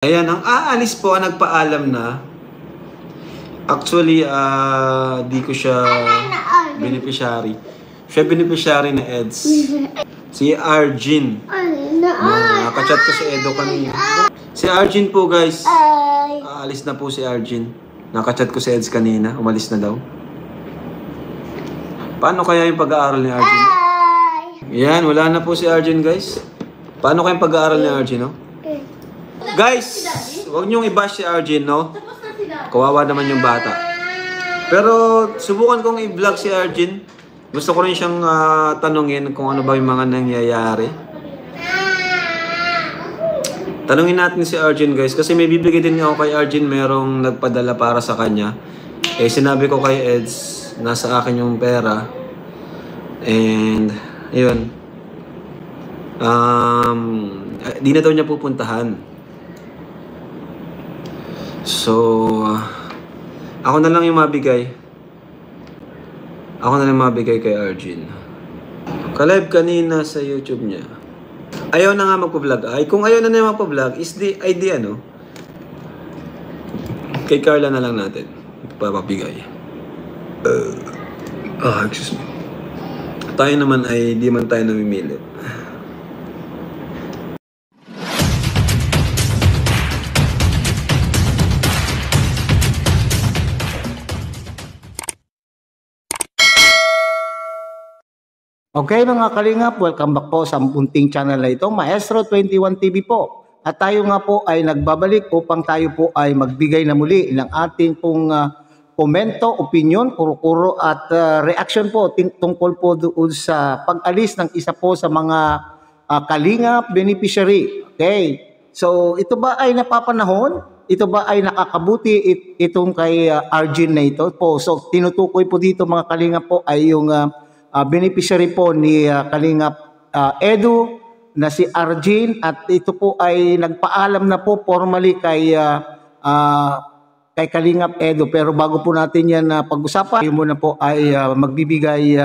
Ayan, ang aalis po, ang nagpaalam na. Actually, di ko siya beneficiary. Siya beneficiary na EDS. Si Arjin. Nakachat ko si Edo kanina. Si Arjin po, guys. Aalis na po si Arjin. Nakachat ko si EDS kanina. Umalis na daw. Paano kaya yung pag-aaral ni Arjin? Yan, wala na po si Arjin, guys. Paano kaya yung pag-aaral ni Arjin, no? Guys, huwag niyong i-bash si Arjin, no? Kawawa naman yung bata. Pero subukan kong i-vlog si Arjin. Gusto ko rin siyang tanungin kung ano ba yung mga nangyayari. Tanungin natin si Arjin, guys. Kasi may bibigay din ako kay Arjin. Merong nagpadala para sa kanya. Eh, sinabi ko kay Eds, nasa akin yung pera. And, yun. Di na daw niya pupuntahan. So, ako na lang yung mabigay. Ako na lang mabigay kay Arjin. Ka-live kanina sa YouTube niya. Ayaw na nga magpa-vlog. Ay, kung ayaw na na magpa-vlog, is the idea, no? Kay Carla na lang natin papabigay. Excuse me. Tayo naman ay di man tayo namimilit. Okay mga kalingap, welcome back po sa munting channel na ito, Maestro 21 TV po. At tayo nga po ay nagbabalik upang tayo po ay magbigay na muli ng ating pong komento, opinion, kuro-kuro at reaction po tungkol po doon sa pag-alis ng isa po sa mga kalingap beneficiary. Okay, so ito ba ay napapanahon? Ito ba ay nakakabuti itong kay Arjin na ito po? So tinutukoy po dito mga kalingap po ay yung beneficiary po ni Kalingap Edu na si Arjin, at ito po ay nagpaalam na po formally kay Kalingap Edu. Pero bago po natin yan pag-usapan, yung muna po ay magbibigay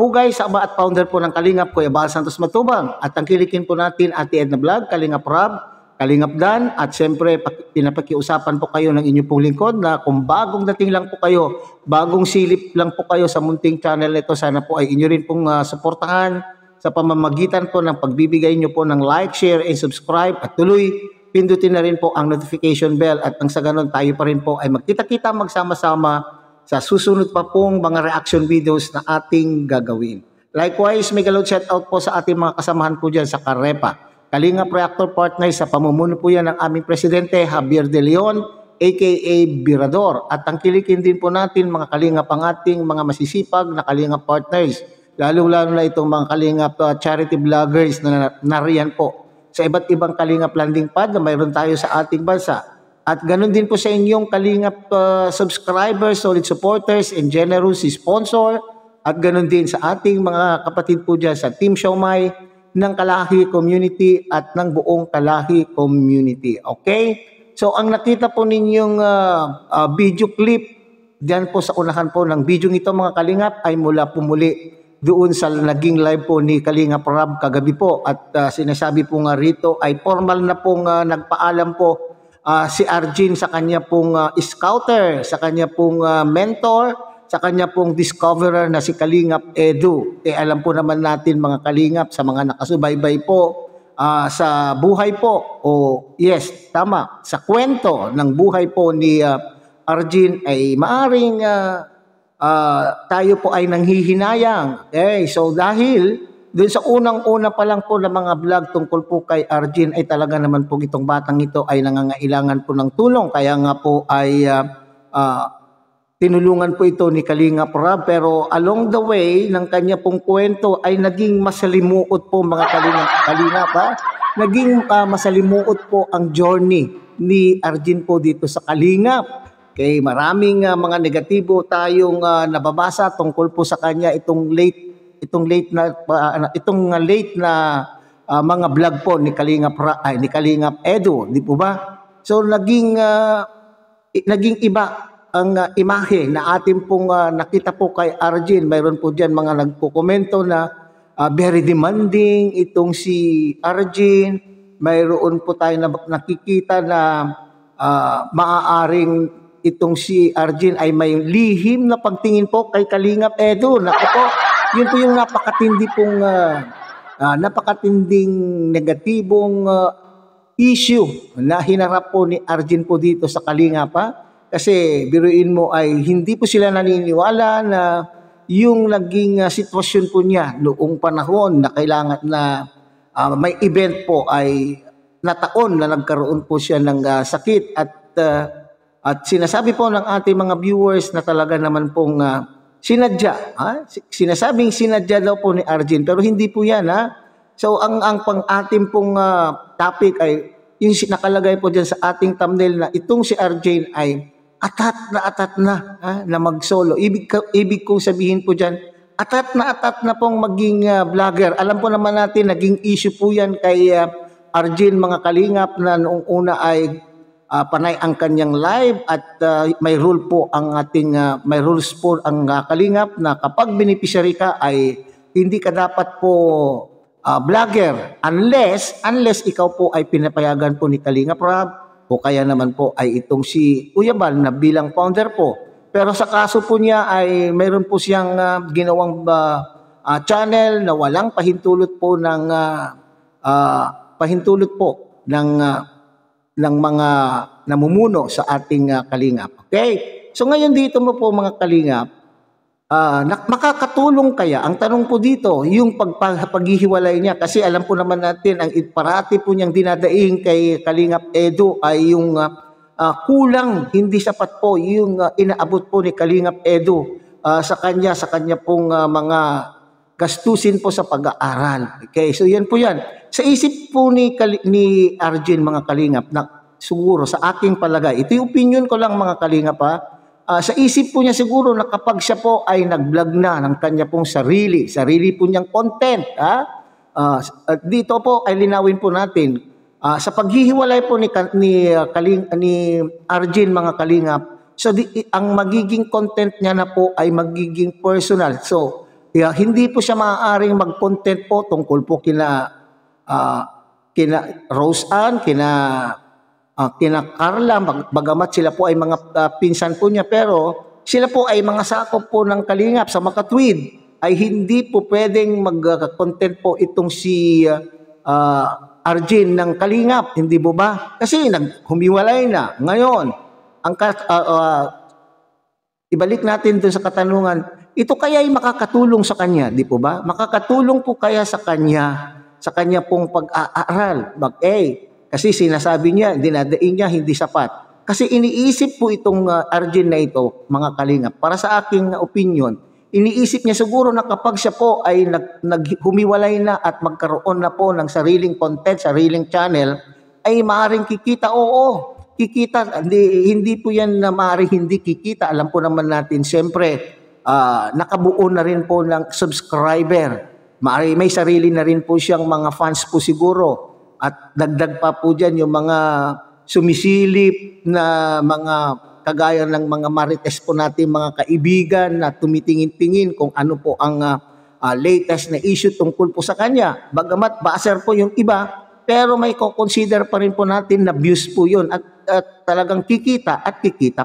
pugay sa ama at founder po ng Kalingap, Kuya Bal Santos Matubang, at tangkilikin po natin Ate Edna Vlog, Kalingap Rob, Kalingap Dan, at siyempre pinapakiusapan po kayo ng inyong pong lingkod na kung bagong dating lang po kayo, bagong silip lang po kayo sa munting channel ito, sana po ay inyo rin pong suportahan sa pamamagitan po ng pagbibigay nyo po ng like, share, and subscribe, at tuloy pindutin na rin po ang notification bell, at nang sa ganun tayo pa rin po ay magkita-kita magsama-sama sa susunod pa pong mga reaction videos na ating gagawin. Likewise, may galot shoutout po sa ating mga kasamahan po dyan sa Karepa, Kalingap Reactor Partners, sa pamumuno po yan ng aming presidente Javier De Leon aka Birador, at tangkilikin din po natin mga kalingap ang ating mga masisipag na Kalingap partners, lalo-lalo na itong mga Kalingap charity vloggers na nariyan po sa iba't ibang Kalingap landing pad na mayroon tayo sa ating bansa. At ganun din po sa inyong Kalingap subscribers, solid supporters, and generous sponsor, at ganun din sa ating mga kapatid po dyan sa Team Siomai ng Kalahi Community at ng buong Kalahi Community. Okay? So ang nakita po ninyong video clip diyan po sa unahan po ng video ito mga kalingap ay mula po muli doon sa naging live po ni Kalingap Rob kagabi po, at sinasabi po nga rito ay formal na pong nagpaalam po si Arjin sa kanya pong scouter, sa kanya pong mentor, sa kanya pong discoverer na si Kalingap Edu. Alam po naman natin mga kalingap, sa mga nakasubaybay po sa buhay po, yes, tama, sa kwento ng buhay po ni Arjin ay maaring tayo po ay nanghihinayang. Okay, so dahil dun sa unang-una pa lang po ng mga vlog tungkol po kay Arjin ay talaga naman po itong batang ito ay nangangailangan po ng tulong. Kaya nga po ay tinulungan po ito ni Kalingap Rob, pero along the way ng kanya pong kwento ay naging masalimuot po mga kalingap ha? Naging masalimuot po ang journey ni Arjin po dito sa Kalingap. Okay, maraming mga negatibo tayong nababasa tungkol po sa kanya itong late na mga vlog po ni Kalingap Edu, di po ba? So naging iba ang imahe na ating pong nakita po kay Arjin. Mayroon po dyan mga nagkukomento na very demanding itong si Arjin, mayroon po tayo na nakikita na maaaring itong si Arjen ay may lihim na pagtingin po kay Kalingap Edu. Naku po, yun po yung napakatinding negatibong issue na hinarap po ni Arjen po dito sa Kalingap, ha? Kasi biruin mo ay hindi po sila naniniwala na yung naging sitwasyon po niya noong panahon na kailangan na may event po ay nataon na nagkaroon po siya ng sakit at sinasabi po ng ating mga viewers na talaga naman pong sinadya. Sinasabing sinadya daw po ni Arjen pero hindi po yan, ha? So ang pang ating pong topic ay yung nakalagay po dyan sa ating thumbnail na itong si Arjen ay atat na mag-solo. Ibig kong sabihin po dyan, atat na pong maging vlogger. Alam po naman natin, naging issue po yan kay Arjen mga kalingap na noong una ay panay ang kanyang live at may rule po ang ating, may rules po ang kalingap na kapag beneficiary ka ay hindi ka dapat po vlogger unless ikaw po ay pinapayagan po ni Kalingap Rob o kaya naman po ay itong si Kuya Bal na bilang founder po. Pero sa kaso po niya ay mayroon po siyang ginawang channel na walang pahintulot po ng mga namumuno sa ating Kalingap. Okay? So ngayon dito mo po mga Kalingap, makakatulong kaya? Ang tanong po dito, yung paghihiwalay niya. Kasi alam po naman natin, ang parati po niyang dinadaing kay Kalingap Edu ay yung kulang, hindi sapat po yung inaabot po ni Kalingap Edu sa kanya pong mga gastusin po sa pag-aaral. Okay, so yan po yan. Sa isip po ni Arjen mga Kalingap, na siguro sa aking palagay, ito yung opinion ko lang mga Kalingap, sa isip po niya siguro na kapag siya po ay nag-vlog na ng kanya pong sarili po niyang content, dito po ay linawin po natin, sa paghihiwalay po ni Arjen mga Kalingap, so ang magiging content niya na po ay magiging personal. So, hindi po siya maaaring mag-content po tungkol po kina Rose Ann, kina Carla, bagamat sila po ay mga pinsan po niya, pero sila po ay mga sakop po ng Kalingap sa makatwid, ay hindi po pwedeng mag-content po itong si Arjen ng Kalingap, hindi po ba? Kasi humiwalay na. Ngayon, ibalik natin doon sa katanungan, ito kaya ay makakatulong sa kanya, di po ba? Makakatulong po kaya sa kanya pong pag-aaral. Kasi sinasabi niya, dinadaing niya, hindi sapat. Kasi iniisip po itong Arjen na ito, mga Kalingap, para sa aking opinion, iniisip niya siguro na kapag siya po ay humiwalay na at magkaroon na po ng sariling content, sariling channel, ay maaaring kikita. Oo, kikita. Hindi po yan na maaaring hindi kikita. Alam po naman natin, siyempre, nakabuo na rin po ng subscriber. May sarili na rin po siyang mga fans po siguro. At dagdag pa po dyan yung mga sumisilip na mga kagaya ng mga marites po natin, mga kaibigan na tumitingin-tingin kung ano po ang latest na issue tungkol po sa kanya. Bagamat baaser po yung iba, pero may consider pa rin po natin na views po yun at talagang kikita.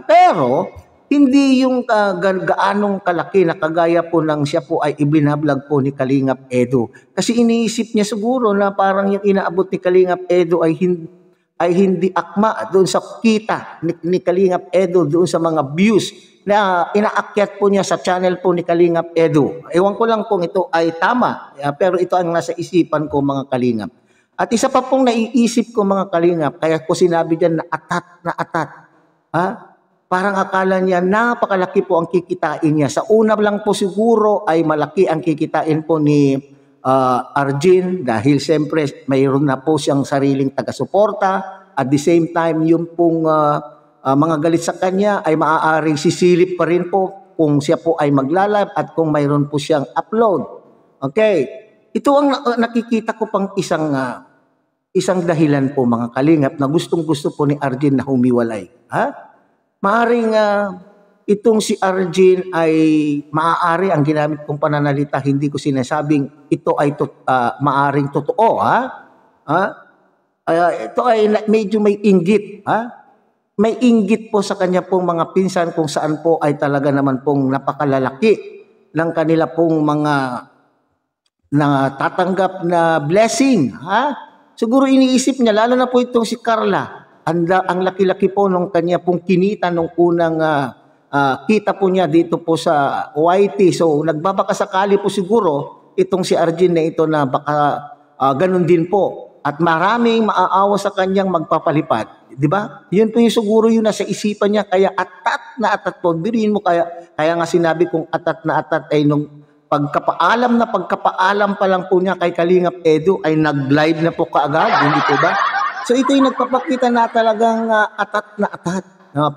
Pero hindi yung gaanong kalaki na kagaya po ng siya po ay ibinablog po ni Kalingap Edu. Kasi iniisip niya siguro na parang yung inaabot ni Kalingap Edu ay hindi akma doon sa kita ni Kalingap Edu, doon sa mga views na inaakyat po niya sa channel po ni Kalingap Edu. Ewan ko lang kung ito ay tama, pero ito ang nasa isipan ko mga Kalingap. At isa pa pong naiisip ko mga Kalingap, kaya ko sinabi dyan na atat. Parang akala niya napakalaki po ang kikitain niya. Sa una lang po siguro ay malaki ang kikitain po ni Arjen dahil siyempre mayroon na po siyang sariling taga-suporta. At the same time, yung pong mga galit sa kanya ay maaaring sisilip pa rin po kung siya po ay magla-live at kung mayroon po siyang upload. Okay. Ito ang nakikita ko pang isang dahilan po mga Kalingap na gustong-gusto po ni Arjen na humiwalay. Maaring itong si Arjen ay maaari ang ginamit kong pananalita, hindi ko sinasabing ito ay maaring totoo. ito ay medyo may inggit. May inggit po sa kanya pong mga pinsan kung saan po ay talaga naman pong napakalalaki ng kanila pong mga tatanggap na blessing. Siguro iniisip niya, lalo na po itong si Carla, ang laki-laki po nung kanya pong kinita nung unang kita po niya dito po sa YT. So nagbabakasakali po siguro itong si Arjen na ito na baka ganun din po. At maraming maaawa sa kanyang magpapalipad. Di ba? Yun po yung siguro yun nasa isipan niya. Kaya atat na atat po. Biriin mo kaya nga sinabi kong atat na atat ay nung pagkapaalam pa lang po niya kay Kalingap Edu ay nag-live na po kaagad. Hindi po ba? So ito yung nagpapakita na talagang atat na atat.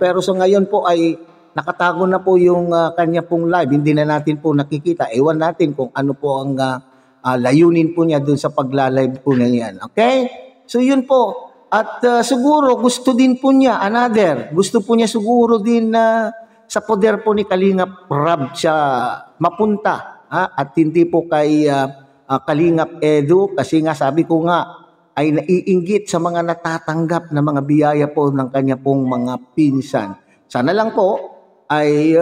Pero so ngayon po ay nakatago na po yung kanya pong live. Hindi na natin po nakikita. Ewan natin kung ano po ang layunin po niya dun sa pagla-live po na yan. Okay? So yun po. At siguro gusto din po niya, gusto po niya siguro din sa poder po ni Kalingap Rab siya mapunta. At hindi po kay Kalingap Edu kasi nga sabi ko nga ay naiinggit sa mga natatanggap na mga biyaya po ng kanya pong mga pinsan. Sana lang po ay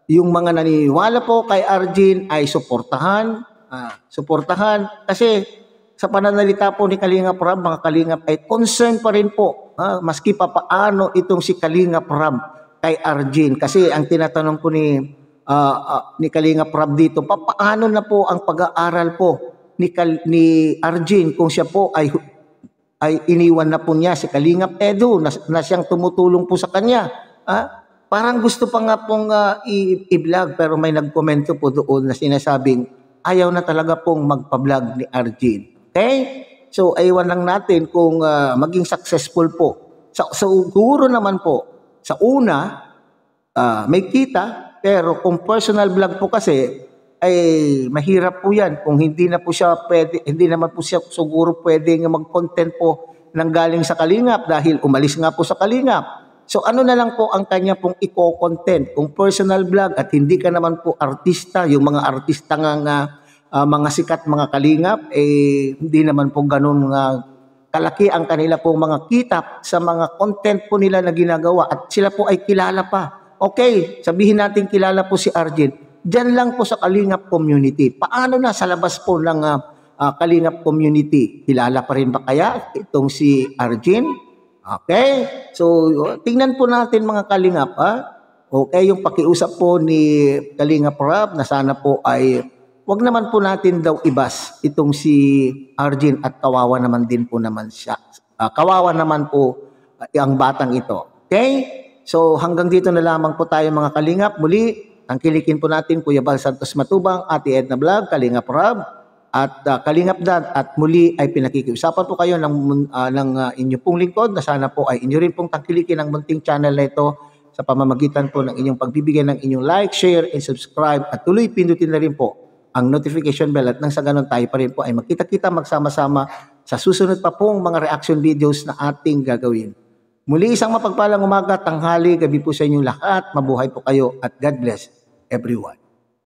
yung mga naniniwala po kay Arjen ay suportahan kasi sa pananalita po ni Kalingap Rab, mga Kalingap ay concern pa rin po maski pa paano itong si Kalingap Rab kay Arjen. Kasi ang tinatanong po ni Kalingap Rab dito, paano na po ang pag-aaral po ni Arjen kung siya po ay iniwan na po niya si Kalingap Edu na siyang tumutulong po sa kanya. Parang gusto pa nga pong i-vlog pero may nagkomento po doon na sinasabing ayaw na talaga pong magpa-vlog ni Arjen. Okay? So, aywan lang natin kung maging successful po. Siguro naman po, sa una, may kita, pero kung personal vlog po kasi, ay mahirap po yan. Kung hindi na po siya pwede, hindi naman po siya siguro pwede mag-content po nang galing sa Kalingap dahil umalis nga po sa Kalingap. So ano na lang po ang kanya pong i-content kung personal vlog at hindi ka naman po artista, yung mga artista nga mga sikat mga Kalingap, hindi naman po ganun kalaki ang kanila pong mga kita sa mga content po nila na ginagawa at sila po ay kilala pa. Okay, sabihin natin kilala po si Arjen. Diyan lang po sa Kalingap community. Paano na sa labas po ng Kalingap community? Kilala pa rin ba kaya itong si Arjen? Okay? So, tingnan po natin mga Kalingap. Okay, yung pakiusap po ni Kalingap Rab na sana po ay wag naman po natin daw ibas itong si Arjen at kawawa naman din po naman siya. Kawawa naman po ang batang ito. Okay? So, hanggang dito na lamang po tayo mga Kalingap. Muli, tangkilikin po natin Kuya Bal Santos Matubang, Ate Edna Vlog, Kalingap Rab, at Kalingap Dad. At muli ay pinakikiusapan po kayo ng inyo pong lingkod na sana po ay inyo rin pong tangkilikin ang munting channel na ito sa pamamagitan po ng inyong pagbibigay ng inyong like, share, and subscribe. At tuloy pindutin na rin po ang notification bell at nang sa ganun tayo pa rin po ay magkita-kita magsama-sama sa susunod pa pong mga reaction videos na ating gagawin. Muli isang mapagpalang umaga, tanghali, gabi po sa inyong lahat. Mabuhay po kayo at God bless everyone.